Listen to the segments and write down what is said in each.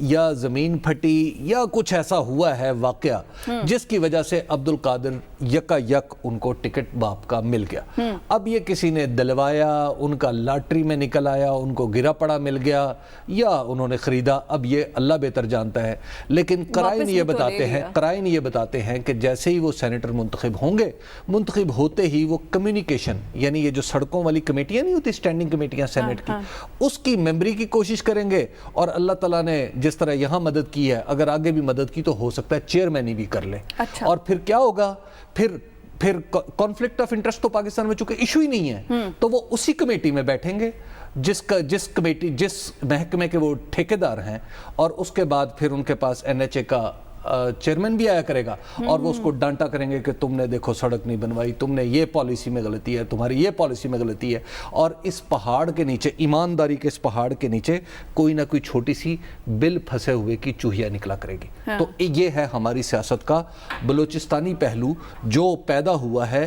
یا زمین پھٹی یا کچھ ایسا ہوا ہے واقعہ جس کی وجہ سے عبد القادر یکا یک ان کو ٹکٹ باپ کا مل گیا. اب یہ کسی نے دلوایا, ان کا لاٹری میں نکل آیا, ان کو گرا پڑا مل گیا, یا انہوں نے خریدا, اب یہ اللہ بہتر جانتا ہے. لیکن قرائن یہ بتاتے ہیں کہ جیسے ہی وہ سینیٹر منتخب ہوں گے, منتخب ہوتے ہی وہ کمیونیکیشن, یعنی یہ جو سڑکوں والی کمیٹیاں نہیں ہوتی, اسٹینڈنگ کمیٹیاں سینیٹ کی, اس کی ممبری کی کوشش کریں گے. اور اللہ تعالیٰ نے جس طرح یہاں مدد کی ہے, اگر آگے بھی مدد کی تو ہو سکتا ہے چیئرمین ہی بھی کر لے. اور پھر کیا ہوگا, پھر کانفلکٹ آف انٹرسٹ تو پاکستان میں چونکہ ایشو ہی نہیں ہے, تو وہ اسی کمیٹی میں بیٹھیں گے جس محکمے کے وہ ٹھیکیدار ہیں, اور اس کے بعد پھر ان کے پاس NHA کا چیئرمین بھی آیا کرے گا, اور وہ اس کو ڈانٹا کریں گے کہ تم نے دیکھو سڑک نہیں بنوائی, تم نے یہ پالیسی میں غلطی ہے, تمہاری یہ پالیسی میں غلطی ہے. اور اس پہاڑ کے نیچے, ایمانداری کے اس پہاڑ کے نیچے کوئی نہ کوئی چھوٹی سی بل پھنسے ہوئے کی چوہیا نکلا کرے گی. تو یہ ہے ہماری سیاست کا بلوچستانی پہلو جو پیدا ہوا ہے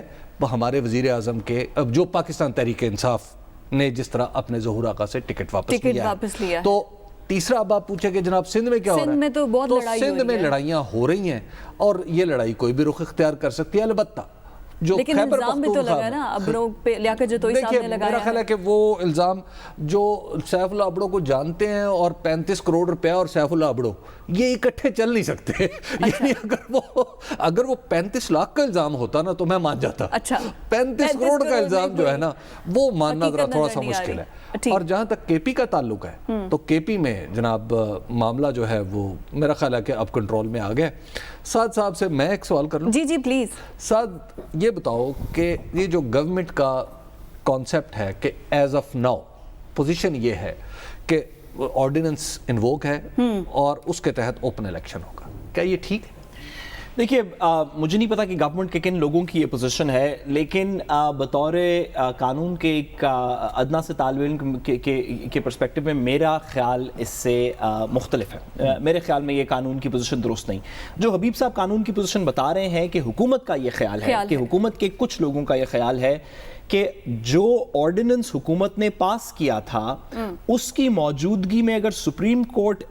ہمارے وزیر اعظم کے, جو پاکستان تحریک انصاف نے جس طرح اپنے ظہور آقا سے ٹکٹ واپس لیا. تو تیسرا اب آپ پوچھیں کہ جناب سندھ میں کیا ہو رہا ہے, تو سندھ میں لڑائیاں ہو رہی ہیں, اور یہ لڑائی کوئی بھی رخ اختیار کر سکتی ہے. البتہ جو لیکن الزام بھی تو لگا نا ابڑوں پہ, لیاقت جتوئی صاحب نے لگایا. میرا خیال ہے کہ وہ الزام جو سیف اللہ ابڑو کو جانتے ہیں, اور 35 کروڑ روپیہ اور سیف اللہ ابڑو یہ اکٹھے چل نہیں سکتے. یعنی اگر وہ 35 لاکھ کا الزام ہوتا نا تو میں مان جاتا. 35 کروڑ کا الزام جو ہے نا وہ ماننا ذرا تھوڑا سا مشکل ہے. اور جہاں تک کے پی کا تعلق ہے, تو کے پی میں جناب معاملہ جو ہے وہ میرا خیال ہے کہ اب کنٹرول میں آ گیا. سعد صاحب سے میں ایک سوال کر لوں. جی پلیز. سعد یہ بتاؤ کہ یہ جو گورنمنٹ کا کانسیپٹ ہے کہ ایز آف ناؤ پوزیشن یہ ہے کہ آرڈیننس انووک ہے اور اس کے تحت اوپن الیکشن ہوگا, کیا یہ ٹھیک ہے؟ دیکھیے مجھے نہیں پتا کہ گورنمنٹ کے کن لوگوں کی یہ پوزیشن ہے, لیکن بطور قانون کے ایک ادنا سے طالب علم کے پرسپیکٹو میں میرا خیال اس سے مختلف ہے. میرے خیال میں یہ قانون کی پوزیشن درست نہیں. جو حبیب صاحب قانون کی پوزیشن بتا رہے ہیں کہ حکومت کا یہ خیال ہے, کہ حکومت کے کچھ لوگوں کا یہ خیال ہے کہ جو آرڈیننس حکومت نے پاس کیا تھا اس کی موجودگی میں اگر سپریم کورٹ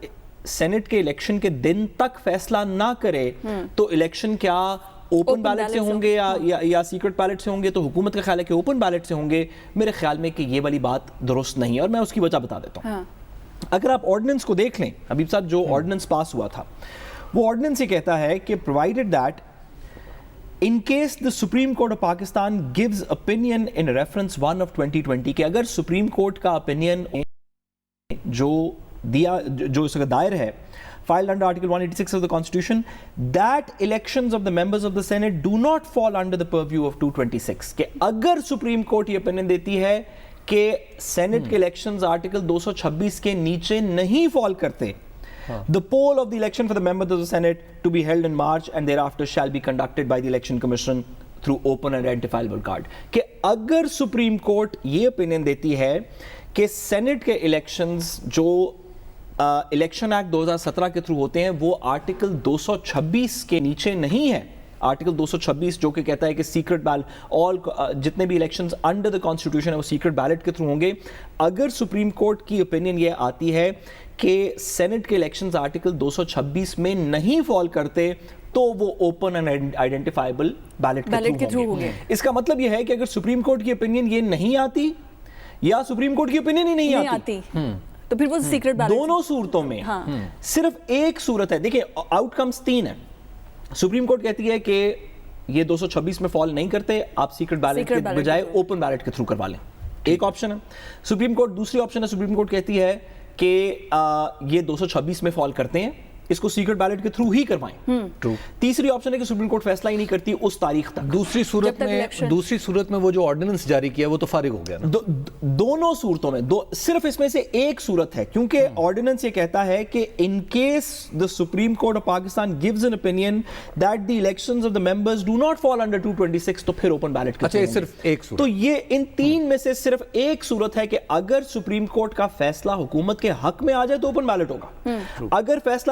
سینٹ کے الیکشن کے دن تک فیصلہ نہ کرے تو الیکشن کیا اوپن بیلٹ سے ہوں گے یا سیکرٹ بیلٹ سے ہوں گے. تو حکومت کا خیال ہے کہ اوپن بیلٹ سے ہوں گے. میرے خیال میں کہ یہ والی بات درست نہیں ہے, اور میں اس کی وجہ بتا دیتا ہوں. اگر آپ آرڈیننس کو دیکھ لیں حبیب صاحب, جو آرڈیننس پاس ہوا تھا وہ آرڈیننس یہ کہتا ہے کہ provided that in case the Supreme Court of Pakistan gives opinion in reference 1 of 2020 کہ اگر سپریم کورٹ کا opinion جو اس کا دائر ہے filed under Article 186 of the Constitution, that elections of the members of the Senate do not fall under the purview of 226. کہ اگر supreme court یہ opinion دیتی ہے کہ سینٹ کے elections Article 226 کے نیچے نہیں فال کرتے, the poll of the election for the members of the Senate to be held in March and thereafter shall be conducted by the Election Commission through open and identifiable card. کہ اگر supreme court یہ opinion دیتی ہے کہ Saint کے elections جو election act 2017 کے through ہوتے ہیں وہ آرٹیکل 226 کے نیچے نہیں ہے. آرٹیکل 226 جو کہ کہتا ہے کہ سیکرٹ بیلٹ, جتنے بھی الیکشنز انڈر دا کانسٹیٹیوشن ہے وہ سیکرٹ بیلٹ کے تھرو ہوں گے. اگر سپریم کورٹ کی اوپینین یہ آتی ہے کہ سینٹ کے الیکشنز آرٹیکل 226 میں نہیں فال کرتے تو وہ اوپن اینڈ آئیڈینٹیفائبل بیلٹ کے تھرو ہوں گے. اس کا مطلب یہ ہے کہ اگر سپریم کورٹ کی اوپینین یہ نہیں آتی یا سپریم کورٹ کی اوپینین ہی نہیں آتی تو پھر وہ سیکرٹ بیلٹ. دونوں صورتوں میں صرف ایک صورت ہے. دیکھیں آؤٹ کمز 3 ہیں. سپریم کورٹ کہتی ہے کہ یہ 226 میں فال نہیں کرتے, آپ سیکرٹ بیلٹ کے بجائے اوپن بیلٹ کے تھرو کروا لیں. ایک آپشن ہے سپریم کورٹ. دوسری آپشن ہے سپریم کورٹ کہتی ہے کہ یہ 226 میں فال کرتے ہیں, اس کو سیکرٹ بیلٹ کے تھرو ہی کروائیں. تیسری آپشن ہے کہ سپریم کورٹ فیصلہ ہی نہیں کرتی اس تاریخ تک. دوسری صورت میں وہ جو آرڈیننس جاری کیا وہ تو فارغ ہو گیا نا. دونوں صورتوں میں صرف اس میں سے ایک صورت ہے, کیونکہ آرڈیننس یہ کہتا ہے کہ in case the Supreme Court of Pakistan gives an opinion that the elections of the members do not fall under 226 تو پھر اوپن بیلٹ کے. اچھا صرف ایک صورت. تو یہ ان 3 میں سے صرف ایک صورت ہے کہ اگر سپریم کورٹ کا فیصلہ حکومت کے حق میں آ جائے تو اوپن بیلٹ ہوگا. اگر فیصلہ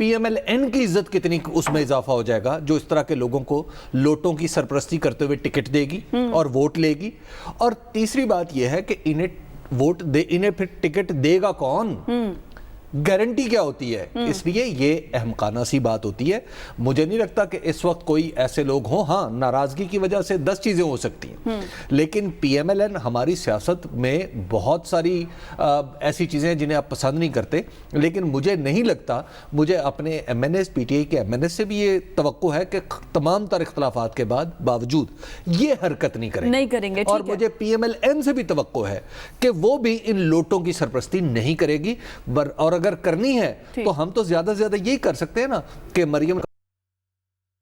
PMLN کی عزت کتنی اس میں اضافہ ہو جائے گا جو اس طرح کے لوگوں کو لوٹوں کی سرپرستی کرتے ہوئے ٹکٹ دے گی اور ووٹ لے گی. اور تیسری بات یہ ہے کہ انہیں پھر ٹکٹ دے گا کون, گارنٹی کیا ہوتی ہے؟ اس لیے یہ احمقانہ سی بات ہوتی ہے. مجھے نہیں لگتا کہ اس وقت کوئی ایسے لوگ ہوں, ہاں ناراضگی کی وجہ سے 10 چیزیں ہو سکتی ہیں, لیکن PMLN ہماری سیاست میں بہت ساری ایسی چیزیں ہیں جنہیں آپ پسند نہیں کرتے, لیکن مجھے نہیں لگتا, مجھے اپنے MNS PTI کے MNS سے بھی یہ توقع ہے کہ تمام تر اختلافات کے باوجود یہ حرکت نہیں کریں گے. اور مجھے PMLN سے بھی توقع ہے کہ وہ بھی ان لوٹوں کی سرپرستی نہیں کرے گی. اور اگر کرنی ہے تو ہم تو زیادہ سے زیادہ یہی کر سکتے ہیں نا کہ مریم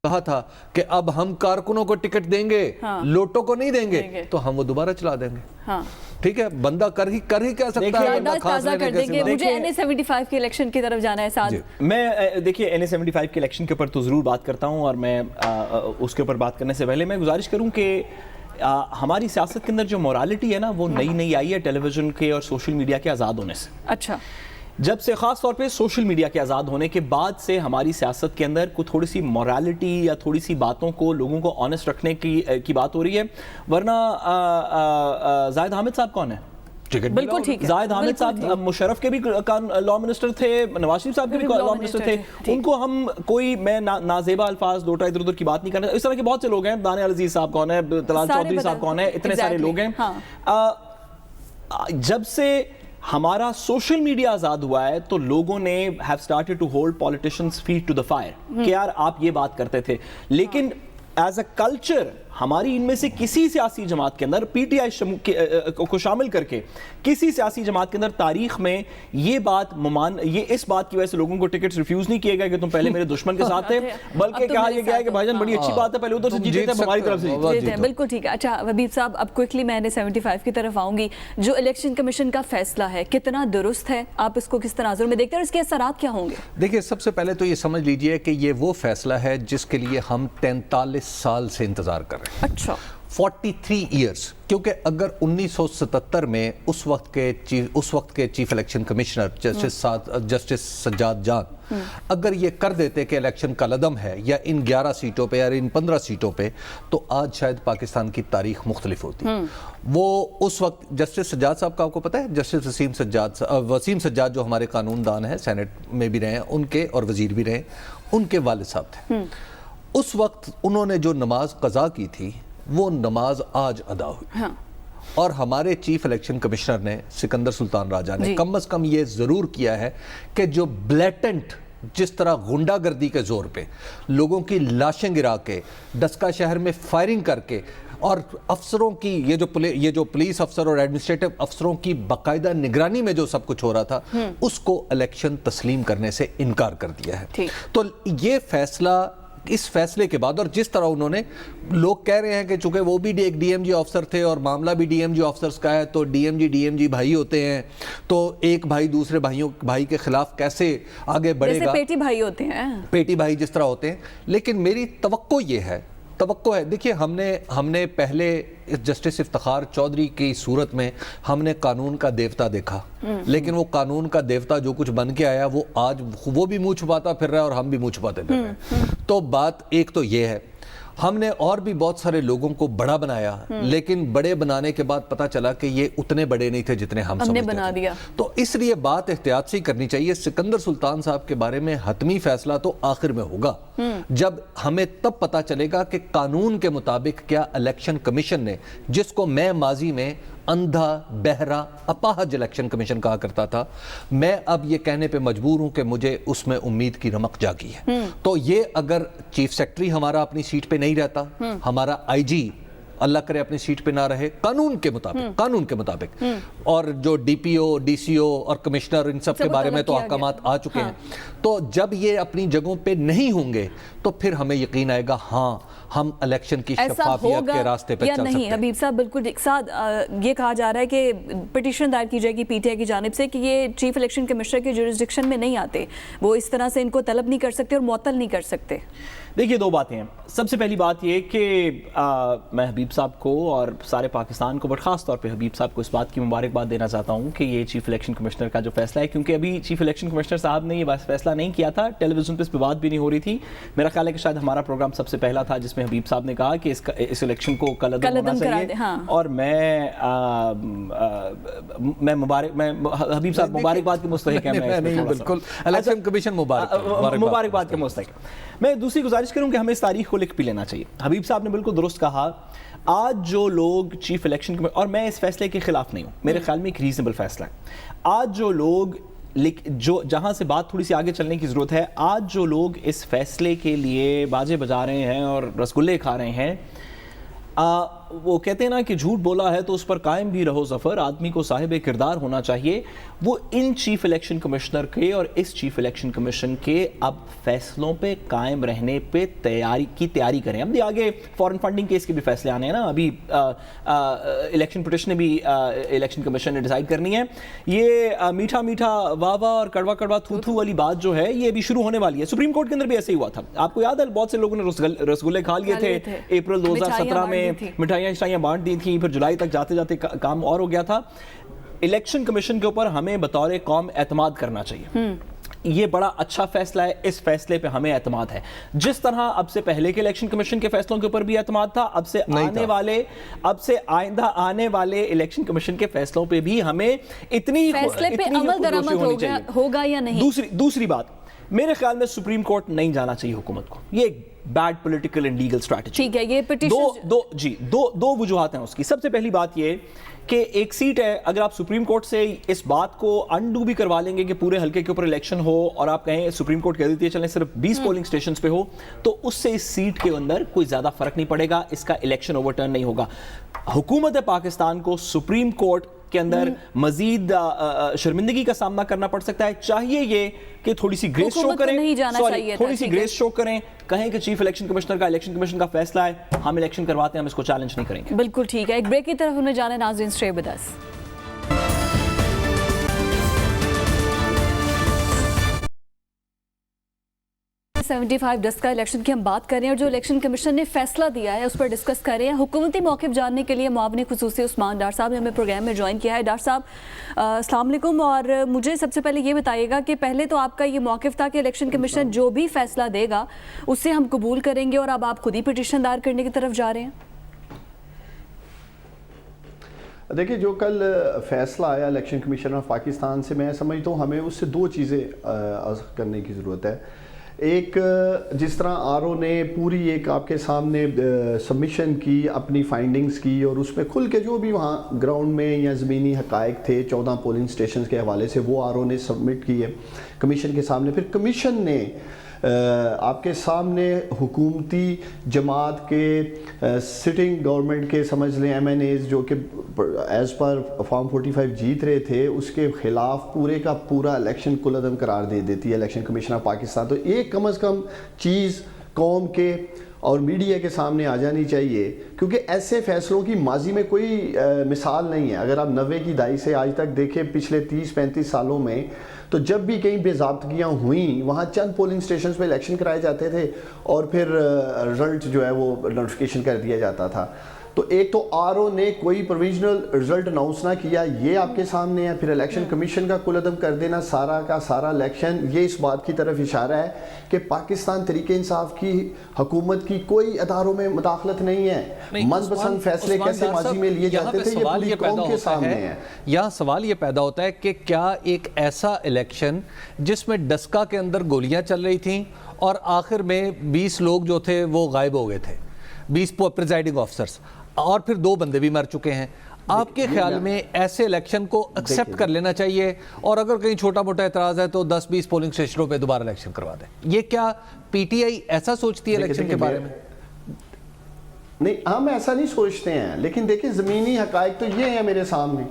کہا تھا کہ اب ہم کارکنوں کو ٹکٹ دیں گے, لوٹوں کو نہیں دیں گے, تو ہم وہ دوبارہ چلا دیں گے. ٹھیک ہے, بندہ کر ہی کیا سکتا ہے. تازہ کر دیں گے. مجھے NA75 کے الیکشن کی طرف جانا ہے ساتھ. میں دیکھیے NA75 کے الیکشن کے اوپر تو ضرور بات کرتا ہوں, اور میں اس کے اوپر بات کرنے سے پہلے میں گزارش کروں کہ ہماری سیاست کے اندر جو مورالٹی ہے نا وہ نئی آئی ہے ٹیلی ویژن کے اور سوشل میڈیا کے آزاد ہونے سے. اچھا, جب سے خاص طور پہ سوشل میڈیا کے آزاد ہونے کے بعد سے ہماری سیاست کے اندر کوئی تھوڑی سی مورالٹی یا تھوڑی سی باتوں کو لوگوں کو آنیسٹ رکھنے کی بات ہو رہی ہے. ورنہ زاہد حامد صاحب کون ہے؟ بالکل ٹھیک ہے. زاہد حامد صاحب مشرف کے بھی لاء منسٹر تھے, نواز شریف صاحب کے بھی لاء منسٹر تھے. ان کو ہم کوئی, میں نازیبا الفاظ دوٹا ادھر ادھر کی بات نہیں کرنا. اس طرح کے بہت سے لوگ ہیں, دانیال عزیز صاحب کون ہے, طلال چودھری صاحب کون ہے, اتنے سارے لوگ ہیں. جب سے ہمارا سوشل میڈیا آزاد ہوا ہے تو لوگوں نے have started to hold politicians feet to the fire کہ یار آپ یہ بات کرتے تھے, لیکن ایز اے کلچر ہماری ان میں سے کسی سیاسی جماعت کے اندر PTI کو شامل کر کے کسی سیاسی جماعت کے اندر تاریخ میں یہ اس بات کی وجہ سے لوگوں کو ٹکٹس ریفیوز نہیں کیے گئے کہ تم پہلے میرے دشمن کے ساتھ تھے, بلکہ کہا یہ گیا ہے کہ بھائی جان بڑی اچھی بات ہے, پہلے ادھر سے جیتے تھے, ہماری طرف سے جیتے ہیں. بالکل ٹھیک ہے. اچھا حبیب صاحب, اب کوئکلی میں NA75 کی طرف آؤں گی. جو الیکشن کمیشن کا فیصلہ ہے کتنا درست ہے, آپ اس کو کس تناظر میں دیکھتے ہیں اور اس کے اثرات کیا ہوں گے؟ دیکھیں, سب سے پہلے تو یہ سمجھ لیجئے کہ یہ وہ فیصلہ ہے جس کے لیے ہم 43 سال سے انتظار کر رہے ہیں. اچھا, 43 ایئرز. کیونکہ اگر 1977 میں اس وقت کے chief election commissioner justice Sajjad Jan اگر یہ کر دیتے کہ الیکشن کا لدم ہے یا ان 11 سیٹوں پہ یا ان 15 سیٹوں پہ, تو آج شاید پاکستان کی تاریخ مختلف ہوتی. وہ اس وقت جسٹس سجاد صاحب کا آپ کو پتہ ہے, جسٹس وسیم سجاد جو ہمارے قانون دان ہیں, سینٹ میں بھی رہے ہیں, ان کے اور وزیر بھی رہے, ان کے والد صاحب تھے. اس وقت انہوں نے جو نماز قضا کی تھی وہ نماز آج ادا ہوئی. اور ہمارے چیف الیکشن کمشنر نے, سکندر سلطان راجہ نے, کم از کم یہ ضرور کیا ہے کہ جو بلیٹنٹ جس طرح غنڈہ گردی کے زور پہ لوگوں کی لاشیں گرا کے ڈسکا شہر میں فائرنگ کر کے اور افسروں کی یہ جو پولیس افسر اور ایڈمنسٹریٹو افسروں کی باقاعدہ نگرانی میں جو سب کچھ ہو رہا تھا, اس کو الیکشن تسلیم کرنے سے انکار کر دیا ہے. تو یہ فیصلہ, اس فیصلے کے بعد, اور جس طرح انہوں نے, لوگ کہہ رہے ہیں کہ چونکہ وہ بھی ایک DMG آفسر تھے اور معاملہ بھی DMG آفسرز کا ہے, تو DMG بھائی ہوتے ہیں, تو ایک بھائی دوسرے بھائی کے خلاف کیسے آگے بڑھے گا, جیسے پیٹی بھائی ہوتے ہیں, پیٹی بھائی جس طرح ہوتے ہیں. لیکن میری توقع ہے, دیکھیے ہم نے پہلے جسٹس افتخار چودھری کی صورت میں ہم نے قانون کا دیوتا دیکھا, لیکن وہ قانون کا دیوتا جو کچھ بن کے آیا وہ آج وہ بھی منہ چھپاتا پھر رہا ہے اور ہم بھی منہ چھپاتے پھر رہے ہیں. تو بات ایک تو یہ ہے, ہم نے اور بھی بہت سارے لوگوں کو بڑا بنایا, لیکن بڑے بنانے کے بعد پتا چلا کہ یہ اتنے بڑے نہیں تھے جتنے ہم سمجھتے تھے. تو اس لیے بات احتیاط سے کرنی چاہیے. سکندر سلطان صاحب کے بارے میں حتمی فیصلہ تو آخر میں ہوگا, جب ہمیں تب پتا چلے گا کہ قانون کے مطابق کیا الیکشن کمیشن نے, جس کو میں ماضی میں اندھا بہرا اپاہج الیکشن کمیشن کہا کرتا تھا, میں اب یہ کہنے پہ مجبور ہوں کہ مجھے اس میں امید کی رمق جاگی ہے. تو یہ اگر چیف سیکرٹری ہمارا اپنی سیٹ پہ نہیں رہتا, ہمارا IG اللہ کرے اپنی سیٹ پہ نہ رہے قانون کے مطابق, اور جو DPO DCO اور کمشنر ان سب کے بارے میں تو احکامات آ چکے ہیں, تو جب یہ اپنی جگہوں پہ نہیں ہوں گے تو پھر ہمیں یقین آئے گا ہاں ہم الیکشن کی شفافیت کے راستے پہ چل سکتے ہیں. نہیں حبیب صاحب, بالکل ایک ساتھ یہ کہا جا رہا ہے کہ پٹیشن دائر کی جائے گی PTI کی جانب سے کہ یہ چیف الیکشن کمشنر کے جورسڈکشن میں نہیں آتے, وہ اس طرح سے ان کو طلب نہیں کر سکتے اور معطل نہیں کر سکتے. دیکھیے دو باتیں ہیں. سب سے پہلی بات یہ کہ میں حبیب صاحب کو اور سارے پاکستان کو بٹ خاص طور پہ حبیب صاحب کو اس بات کی مبارکباد دینا چاہتا ہوں کہ یہ چیف الیکشن کمشنر کا جو فیصلہ ہے, کیونکہ ابھی چیف الیکشن کمشنر صاحب نے یہ فیصلہ نہیں کیا تھا, ٹیلی ویژن پہ اس پہ بات بھی نہیں ہو رہی تھی. میرا خیال ہے کہ شاید ہمارا پروگرام سب سے پہلا تھا جس میں حبیب صاحب نے کہا کہ اس الیکشن کو کل عدم ہونا چاہیے. اور میں حبیب صاحب مبارکباد کے مستحق ہیں. بالکل الیکشن کمیشن مبارکباد کے مستحق. میں دوسری گزارش کروں کہ ہمیں اس تاریخ کو لکھ بھی لینا چاہیے. حبیب صاحب نے بالکل درست کہا, آج جو لوگ چیف الیکشن, اور میں اس فیصلے کے خلاف نہیں ہوں, میرے خیال میں ایک ریزنبل فیصلہ ہے. آج جو لوگ جہاں سے بات تھوڑی سی آگے چلنے کی ضرورت ہے, آج جو لوگ اس فیصلے کے لیے باجے بجا رہے ہیں اور رسگلے کھا رہے ہیں, وہ کہتے ہیں نا کہ جھوٹ بولا ہے تو اس پر قائم بھی رہو ظفر, آدمی کو صاحب کردار ہونا چاہیے. وہ ان چیف الیکشن کمشنر کے اور اس چیف الیکشن کمیشن کے اب فیصلوں پہ قائم رہنے پہ تیاری کریں. اب آگے فارن فنڈنگ کیس کے بھی فیصلے آنے ہیں نا, ابھی الیکشن پٹیشن بھی الیکشن کمیشن نے ڈیسائیڈ کرنی ہے. یہ میٹھا میٹھا واہ واہ اور کڑوا کڑوا تھو تھو والی بات جو ہے یہ بھی شروع ہونے والی ہے. سپریم کورٹ کے اندر بھی ایسے ہی ہوا تھا, آپ کو یاد ہے بہت سے لوگوں نے رسگلے کھا لیے تھے اپریل 2017 میں, مٹھائیاں بانٹ دی تھیں, پھر جولائی تک جاتے جاتے کام اور ہو گیا تھا. الیکشن کمیشن کے اوپر ہمیں بطور قوم اعتماد کرنا چاہیے. یہ بڑا اچھا فیصلہ ہے, اس فیصلے پہ ہمیں اعتماد ہے. جس طرح اب سے پہلے کے الیکشن کمیشن کے فیصلوں کے اوپر بھی اعتماد تھا, اب سے آئندہ آنے والے الیکشن کمیشن کے فیصلوں پہ بھی ہمیں اتنی فیصلے پہ عمل درآمد ہوگا یا نہیں. دوسری بات, میرے خیال میں سپریم کورٹ نہیں جانا چاہیے حکومت کو. یہ ایک bad political and legal strategy. ٹھیک ہے, یہ پٹیشن دو وجوہات ہیں اس کی. سب سے پہلی بات یہ کہ ایک سیٹ ہے, اگر آپ سپریم کورٹ سے اس بات کو انڈو بھی کروا لیں گے کہ پورے حلقے کے اوپر الیکشن ہو اور آپ کہیں سپریم کورٹ کہہ دیتی ہے چلیں صرف 20 پولنگ سٹیشنز پہ ہو, تو اس سے اس سیٹ کے اندر کوئی زیادہ فرق نہیں پڑے گا, اس کا الیکشن اوور ٹرن نہیں ہوگا. حکومت پاکستان کو سپریم کورٹ کے اندر مزید شرمندگی کا سامنا کرنا پڑ سکتا ہے. چاہیے یہ کہ تھوڑی سی گریس شو کریں, کہیں کہ چیف الیکشن کمشنر کا الیکشن کمیشن کا فیصلہ ہے, ہم الیکشن کرواتے ہیں, ہم اس کو چیلنج نہیں کریں گے. بالکل ٹھیک ہے, ایک بریک کی طرف ہمیں جانا ہے. ناظرین stay with us. 75 Daska election کی ہم بات کر رہے ہیں اور جو الیکشن کمیشن نے فیصلہ دیا ہے اس پر ڈسکس کر رہے ہیں. حکومتی موقف جاننے کے لیے معاون خصوصی عثمان ڈار صاحب نے ہمیں پروگرام میں جوائن کیا ہے. ڈار صاحب السلام علیکم, اور مجھے سب سے پہلے یہ بتائیے گا کہ پہلے تو آپ کا یہ موقف تھا کہ الیکشن کمیشن جو بھی فیصلہ دے گا اسے ہم قبول کریں گے, اور اب آپ خود ہی پٹیشن دائر کرنے کی طرف جا رہے ہیں. دیکھیں, جو کل فیصلہ آیا الیکشن کمیشن آف پاکستان سے, میں سمجھتا ہوں ہمیں اس سے دو چیزیں کرنے کی ضرورت ہے. ایک, جس طرح آر او نے پوری ایک آپ کے سامنے سبمیشن کی, اپنی فائنڈنگز کی, اور اس میں کھل کے جو بھی وہاں گراؤنڈ میں یا زمینی حقائق تھے 14 پولنگ سٹیشنز کے حوالے سے, وہ آر او نے سبمٹ کی ہے کمیشن کے سامنے. پھر کمیشن نے آپ کے سامنے حکومتی جماعت کے سٹنگ گورنمنٹ کے سمجھ لیں ایم این ایز جو کہ ایز پر فارم 45 جیت رہے تھے, اس کے خلاف پورے کا پورا الیکشن کل عدم قرار دے دیتی ہے الیکشن کمیشن آف پاکستان. تو ایک کم از کم چیز قوم کے اور میڈیا کے سامنے آ جانی چاہیے, کیونکہ ایسے فیصلوں کی ماضی میں کوئی مثال نہیں ہے. اگر آپ 90 کی دہائی سے آج تک دیکھیں, پچھلے 30-35 سالوں میں, تو جب بھی کہیں بے ضابطگیاں ہوئیں وہاں چند پولنگ سٹیشنز پہ الیکشن کرائے جاتے تھے اور پھر رزلٹ جو ہے وہ نوٹیفیکیشن کر دیا جاتا تھا. تو ایک تو آر او نے کوئی پروویژنل رزلٹ اناؤنس نہ کیا, یہ آپ کے سامنے ہے. پھر الیکشن کمیشن کا کل عدم کر دینا سارا کا سارا الیکشن, یہ اس بات کی طرف اشارہ ہے کہ پاکستان تحریک انصاف کی حکومت کی کوئی اداروں میں مداخلت نہیں ہے. من پسند فیصلے کیسے ماضی میں لیے جاتے تھے, یہ پوری قوم کے سامنے ہے. یہاں سوال یہ پیدا ہوتا ہے کہ کیا ایک ایسا الیکشن جس میں ڈسکا کے اندر گولیاں چل رہی تھیں اور آخر میں 20 لوگ جو تھے وہ غائب ہو گئے تھے, 20 پریزائڈنگ آفیسرز, اور پھر 2 بندے بھی مر چکے ہیں, آپ کے خیال میں ایسے الیکشن کو ایکسیپٹ کر لینا چاہیے, اور اگر کہیں چھوٹا موٹا اعتراض ہے تو 10-20 پولنگ سٹیشنوں پہ دوبارہ الیکشن کروا دیں؟ یہ کیا پی ٹی آئی ایسا سوچتی ہے الیکشن کے بارے میں؟ نہیں, ہم ایسا نہیں سوچتے ہیں, لیکن دیکھیں زمینی حقائق تو یہ ہیں میرے سامنے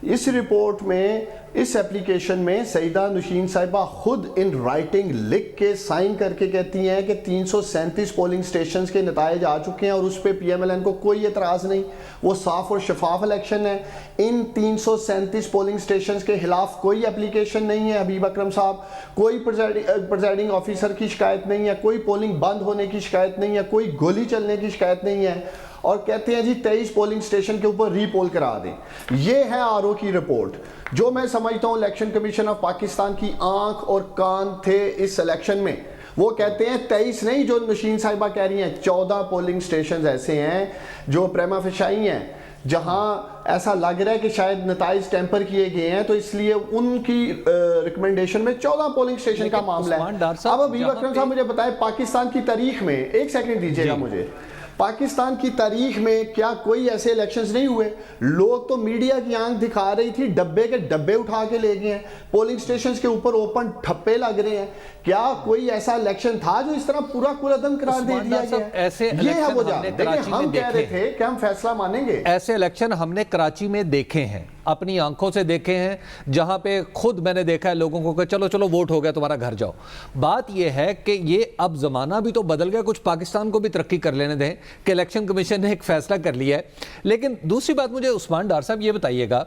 اس رپورٹ میں اس ایپلیکیشن میں سیدہ نشین صاحبہ خود ان رائٹنگ لکھ کے سائن کر کے کہتی ہیں کہ 337 پولنگ سٹیشنز کے نتائج آ چکے ہیں اور اس پہ پی ایم ایل این کو کوئی اعتراض نہیں, وہ صاف اور شفاف الیکشن ہے. ان 337 پولنگ سٹیشنز کے خلاف کوئی اپلیکیشن نہیں ہے حبیب اکرم صاحب, کوئی پریزائڈنگ آفیسر کی شکایت نہیں ہے, کوئی پولنگ بند ہونے کی شکایت نہیں ہے, کوئی گولی چلنے کی شکایت نہیں ہے, اور کہتے ہیں جی 23 پولنگ سٹیشن کے اوپر ری پول کرا دیں. یہ ہے آر او کی رپورٹ, جو میں سمجھتا ہوں الیکشن کمیشن آف پاکستان کی آنکھ اور کان تھے اس الیکشن میں. وہ کہتے ہیں 23 نہیں جو نشین صاحبہ کہہ رہی ہیں, 14 پولنگ سٹیشنز ایسے ہیں جو پریما فیشائی ہیں جہاں ایسا لگ رہا ہے کہ شاید نتائج ٹیمپر کیے گئے ہیں, تو اس لیے ان کی ریکمنڈیشن میں 14 پولنگ سٹیشن کا معاملہ ہے. اب حبیب اکرم صاحب مجھے بتائیں, پاکستان کی تاریخ میں, ایک سیکنڈ دیجیے گا مجھے, پاکستان کی تاریخ میں کیا کوئی ایسے الیکشنز نہیں ہوئے؟ لوگ تو میڈیا کی آنکھ دکھا رہی تھی, ڈبے کے ڈبے اٹھا کے لے گئے ہیں, پولنگ سٹیشنز کے اوپر اوپن ٹھپے لگ رہے ہیں. کیا کوئی ایسا الیکشن تھا جو اس طرح پورا عدم قرار دے دیا گیا؟ یہ ہے وجہ. دیکھیں ہم کہہ رہے تھے کہ ہم فیصلہ مانیں گے. ایسے الیکشن ہم نے کراچی میں دیکھے ہیں, اپنی آنکھوں سے دیکھے ہیں, جہاں پہ خود میں نے دیکھا ہے لوگوں کو کہ چلو چلو ووٹ ہو گیا تمہارا گھر جاؤ. بات یہ ہے کہ یہ اب زمانہ بھی تو بدل گیا, کچھ پاکستان کو بھی ترقی کر لینے دیں کہ الیکشن کمیشن نے ایک فیصلہ کر لیا ہے. لیکن دوسری بات مجھے عثمان ڈار صاحب یہ بتائیے گا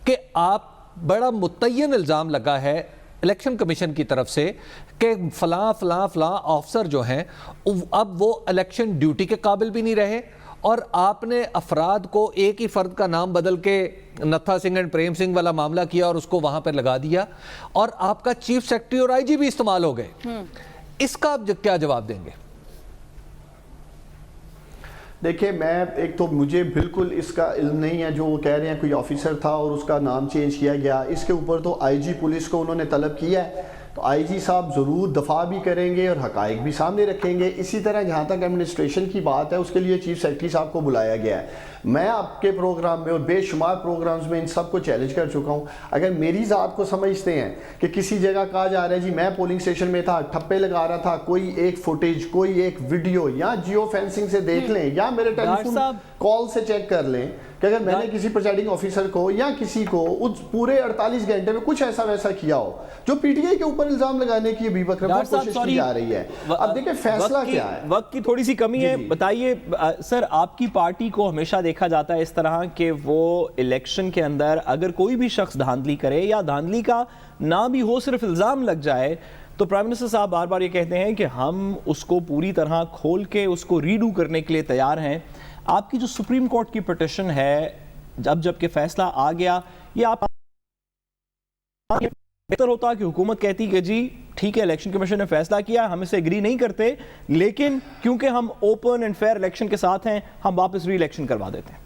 کہ آپ بڑا متعین الزام لگا ہے الیکشن کمیشن کی طرف سے کہ فلاں فلاں فلاں آفسر جو ہیں اب وہ الیکشن ڈیوٹی کے قابل بھی نہیں رہے, اور آپ نے افراد کو ایک ہی فرد کا نام بدل کے نتھا سنگھ اینڈ پریم سنگھ والا معاملہ کیا اور اس کو وہاں پر لگا دیا, اور آپ کا چیف سیکرٹری اور آئی جی بھی استعمال ہو گئے. اس کا آپ کیا جواب دیں گے؟ دیکھیں میں ایک تو مجھے بالکل اس کا علم نہیں ہے جو وہ کہہ رہے ہیں کوئی آفیسر تھا اور اس کا نام چینج کیا گیا. اس کے اوپر تو آئی جی پولیس کو انہوں نے طلب کیا ہے, تو آئی جی صاحب ضرور دفاع بھی کریں گے اور حقائق بھی سامنے رکھیں گے. اسی طرح جہاں تک ایڈمنسٹریشن کی بات ہے اس کے لیے چیف سیکرٹری صاحب کو بلایا گیا ہے. میں آپ کے پروگرام میں اور بے شمار پروگرامز میں ان سب کو چیلنج کر چکا ہوں. اگر میری ذات کو سمجھتے ہیں کہ کسی جگہ کہا جا رہا ہے جی میں پولنگ سٹیشن میں تھا, ٹھپے لگا رہا تھا, کوئی ایک فوٹیج, کوئی ایک ویڈیو یا جیو فینسنگ سے دیکھ لیں یا میرے ٹیلی فون کال سے چیک کر لیں کہ اگر میں نے کسی پریزائڈنگ آفیسر کو یا کسی کو اس پورے 48 گھنٹے میں کچھ ایسا ویسا کیا ہو جو پی ٹی آئی کے اوپر الزام لگانے کی حبیب اکرم کو کوشش کی جا رہی ہے. اب دیکھیں فیصلہ کیا ہے, وقت کی تھوڑی سی کمی ہے. بتائیے سر, آپ کی پارٹی کو ہمیشہ دیکھا جاتا ہے اس طرح کہ وہ الیکشن کے اندر اگر کوئی بھی شخص دھاندلی کرے یا دھاندلی کا نہ بھی ہو, صرف الزام لگ جائے, تو پرائم منسٹر صاحب بار بار یہ کہتے ہیں کہ ہم اس کو پوری طرح کھول کے اس کو ریڈو کرنے کے لیے تیار ہیں. آپ کی جو سپریم کورٹ کی پٹیشن ہے, جب کہ فیصلہ آ گیا, یہ آپ بہتر ہوتا کہ حکومت کہتی کہ جی ٹھیک ہے الیکشن کمیشن نے فیصلہ کیا, ہم اسے ایگری نہیں کرتے, لیکن کیونکہ ہم اوپن اینڈ فیئر الیکشن کے ساتھ ہیں ہم واپس ری الیکشن کروا دیتے ہیں.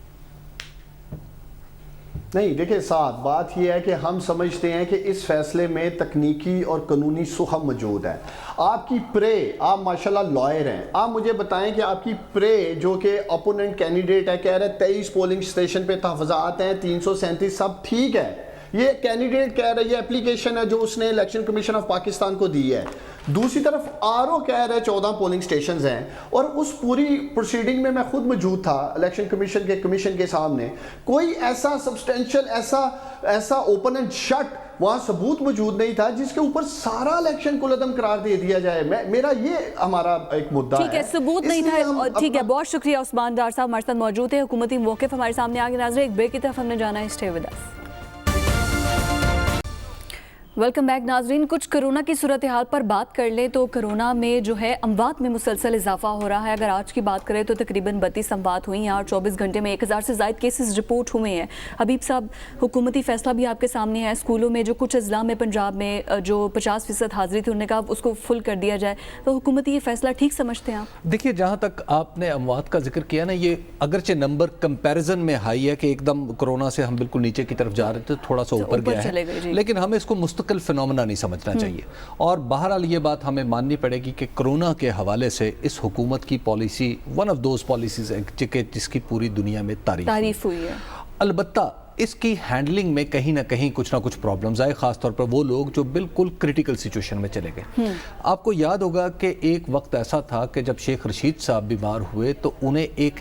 نہیں دیکھیں صاحب, بات یہ ہے کہ ہم سمجھتے ہیں کہ اس فیصلے میں تکنیکی اور قانونی سہم موجود ہے. آپ کی پرے, آپ ماشاءاللہ لائر ہیں, آپ مجھے بتائیں کہ آپ کی پرے جو کہ اپوننٹ کینڈیڈیٹ ہے کہہ رہے 23 پولنگ سٹیشن پہ تحفظات ہیں, 337 سب ٹھیک ہے, یہ کینڈیڈیٹ کہہ رہی ہے اپلیکیشن ہے جو اس نے الیکشن کمیشن آف پاکستان کو دی ہے. دوسری طرف آر او کہہ رہے 14 پولنگ سٹیشنز ہیں, اور اس پوری پروسیڈنگ میں خود موجود تھا الیکشن کمیشن کے سامنے. کوئی ایسا سبسٹینشل ایسا اوپن اینڈ شٹ وہاں ثبوت موجود نہیں تھا جس کے اوپر سارا الیکشن کو عدم قرار دے دیا جائے. میرا یہ ہمارا ایک مدعا ہے. ٹھیک ہے, ثبوت نہیں تھا. ٹھیک ہے, بہت شکریہ عثمان ڈار صاحب ہمارے ساتھ موجود ہے. حکومتی موقف ہمارے سامنے آگے. ناظرین ایک بریک کی طرف ہم نے جانا ہے, stay with us. Welcome back ناظرین. کچھ کرونا کی صورتحال پر بات کر لیں تو کرونا میں جو ہے اموات میں مسلسل اضافہ ہو رہا ہے. اگر آج کی بات کریں تو تقریباً 32 اموات ہوئی ہیں اور 24 گھنٹے میں 1000 سے زائد کیسز رپورٹ ہوئے ہیں. حبیب صاحب, حکومتی فیصلہ بھی آپ کے سامنے ہے. اسکولوں میں جو کچھ اضلاع میں پنجاب میں جو 50% حاضری تھی انہوں نے کہا اس کو فل کر دیا جائے, تو حکومتی یہ فیصلہ ٹھیک سمجھتے ہیں آپ؟ دیکھیے, جہاں تک آپ نے اموات کا ذکر کیا نا, یہ اگرچہ نمبر کمپیریزن میں ہائی ہے کہ ایک دم کرونا سے ہم بالکل نیچے کی طرف جا رہے تھے, تھوڑا سا اوپر گیا ہے, لیکن ہمیں اس کو مستقل فینومنا نہیں سمجھنا چاہیے. اور بہرحال یہ بات ہمیں ماننی پڑے گی کہ کرونا کے حوالے سے اس حکومت کی policy one of those policies ہے جس کی پوری دنیا میں تعریف ہوئی ہے. البتہ اس کی ہینڈلنگ میں کہیں نہ کہیں کچھ نہ کچھ پرابلمز آئے, خاص طور پر وہ لوگ جو بالکل کرٹیکل سچویشن میں چلے گئے. آپ کو یاد ہوگا کہ ایک وقت ایسا تھا کہ جب شیخ رشید صاحب بیمار ہوئے تو انہیں ایک